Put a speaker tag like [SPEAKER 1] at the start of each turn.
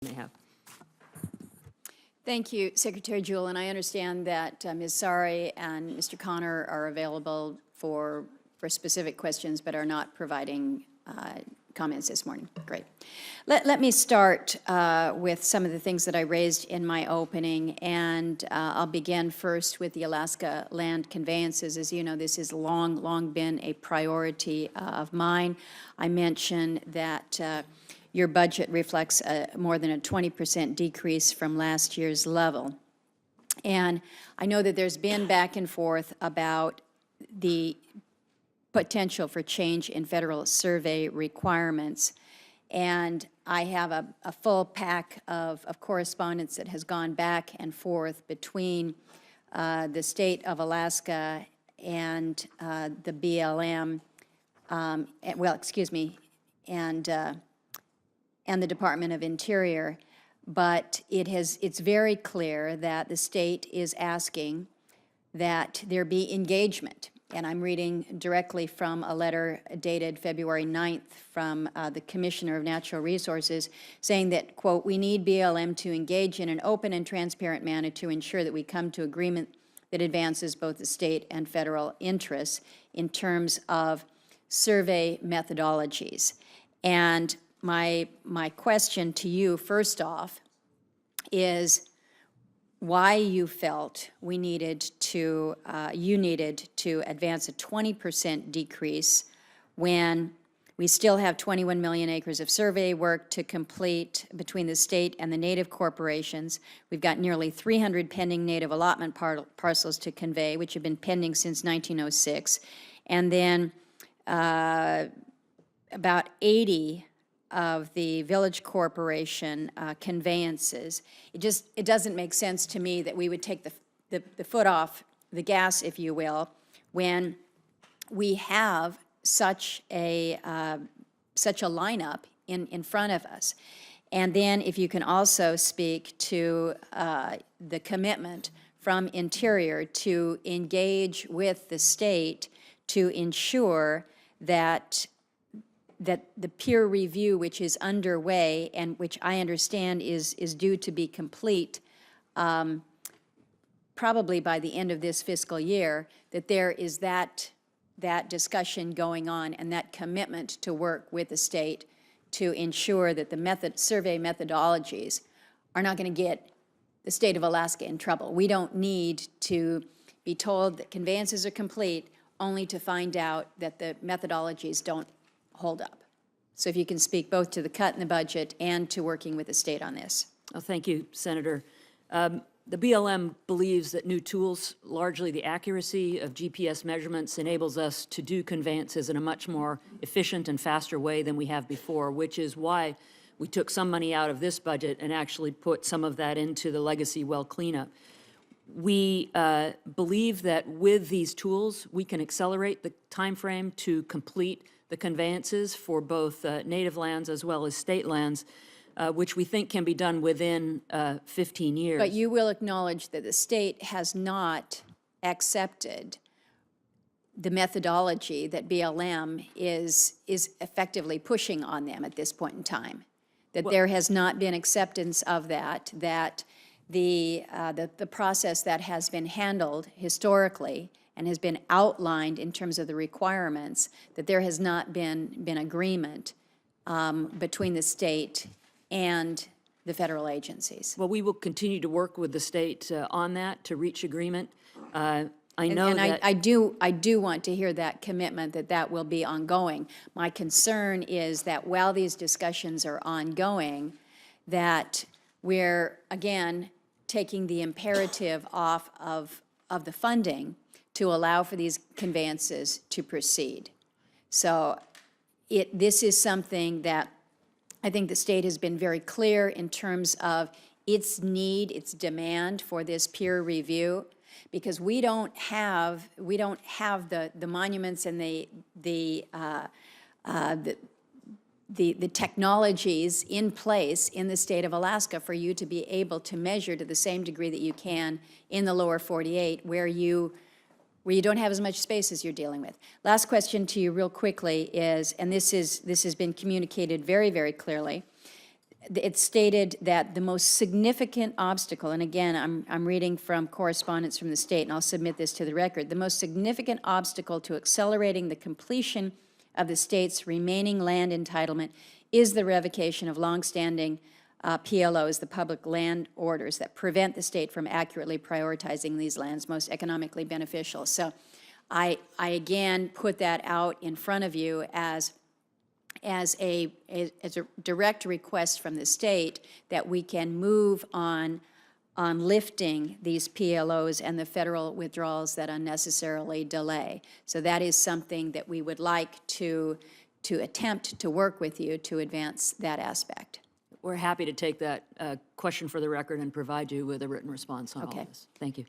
[SPEAKER 1] may have.
[SPEAKER 2] Thank you, Secretary Jewell, and I understand that Ms. Sari and Mr. Connor are available for specific questions, but are not providing comments this morning. Great. Let me start with some of the things that I raised in my opening, and I'll begin first with the Alaska land conveyances. As you know, this has long been a priority of mine. I mentioned that your budget reflects more than a 20% decrease from last year's level. And I know that there's been back and forth about the potential for change in federal survey requirements. And I have a full pack of correspondence that has gone back and forth between the state of Alaska and the BLM, and the Department of Interior. But it's very clear that the state is asking that there be engagement. And I'm reading directly from a letter dated February 9th from the Commissioner of Natural Resources, saying that, quote, "We need BLM to engage in an open and transparent manner to ensure that we come to agreement that advances both the state and federal interests in terms of survey methodologies." And my question to you, first off, is why you felt you needed to advance a 20% decrease when we still have 21 million acres of survey work to complete between the state and the native corporations. We've got nearly 300 pending native allotment parcels to convey, which have been pending since 1906, and then about 80 of the Village Corporation conveyances. It doesn't make sense to me that we would take the foot off the gas, if you will, when we have such a lineup in front of us. And then if you can also speak to the commitment from Interior to engage with the state to ensure that the peer review, which is underway and which I understand is due to be complete probably by the end of this fiscal year, that there is that discussion going on and that commitment to work with the state to ensure that the survey methodologies are not going to get the state of Alaska in trouble. We don't need to be told that conveyances are complete only to find out that the methodologies don't hold up. So if you can speak both to the cut in the budget and to working with the state on this.
[SPEAKER 1] Oh, thank you, Senator. The BLM believes that new tools, largely the accuracy of GPS measurements, enables us to do conveyances in a much more efficient and faster way than we have before, which is why we took some money out of this budget and actually put some of that into the legacy well cleanup. We believe that with these tools, we can accelerate the time frame to complete the conveyances for both native lands as well as state lands, which we think can be done within 15 years.
[SPEAKER 2] But you will acknowledge that the state has not accepted the methodology that BLM is effectively pushing on them at this point in time, that there has not been acceptance of that the process that has been handled historically and has been outlined in terms of the requirements, that there has not been agreement between the state and the federal agencies.
[SPEAKER 1] Well, we will continue to work with the state on that to reach agreement. I know that
[SPEAKER 2] I do want to hear that commitment that will be ongoing. My concern is that while these discussions are ongoing, that we're, again, taking the imperative off of the funding to allow for these conveyances to proceed. So this is something that I think the state has been very clear in terms of its need, its demand for this peer review, because we don't have the monuments and the technologies in place in the state of Alaska for you to be able to measure to the same degree that you can in the lower 48, where you don't have as much space as you're dealing with. Last question to you real quickly is, and this has been communicated very, very clearly, it's stated that the most significant obstacle, and again, I'm reading from correspondence from the state, and I'll submit this to the record, the most significant obstacle to accelerating the completion of the state's remaining land entitlement is the revocation of longstanding PLOs, the public land orders, that prevent the state from accurately prioritizing these lands most economically beneficial. So I again put that out in front of you as a direct request from the state that we can move on lifting these PLOs and the federal withdrawals that unnecessarily delay. So that is something that we would like to attempt to work with you to advance that aspect.
[SPEAKER 1] We're happy to take that question for the record and provide you with a written response on all
[SPEAKER 2] Okay.
[SPEAKER 1] this. Thank you.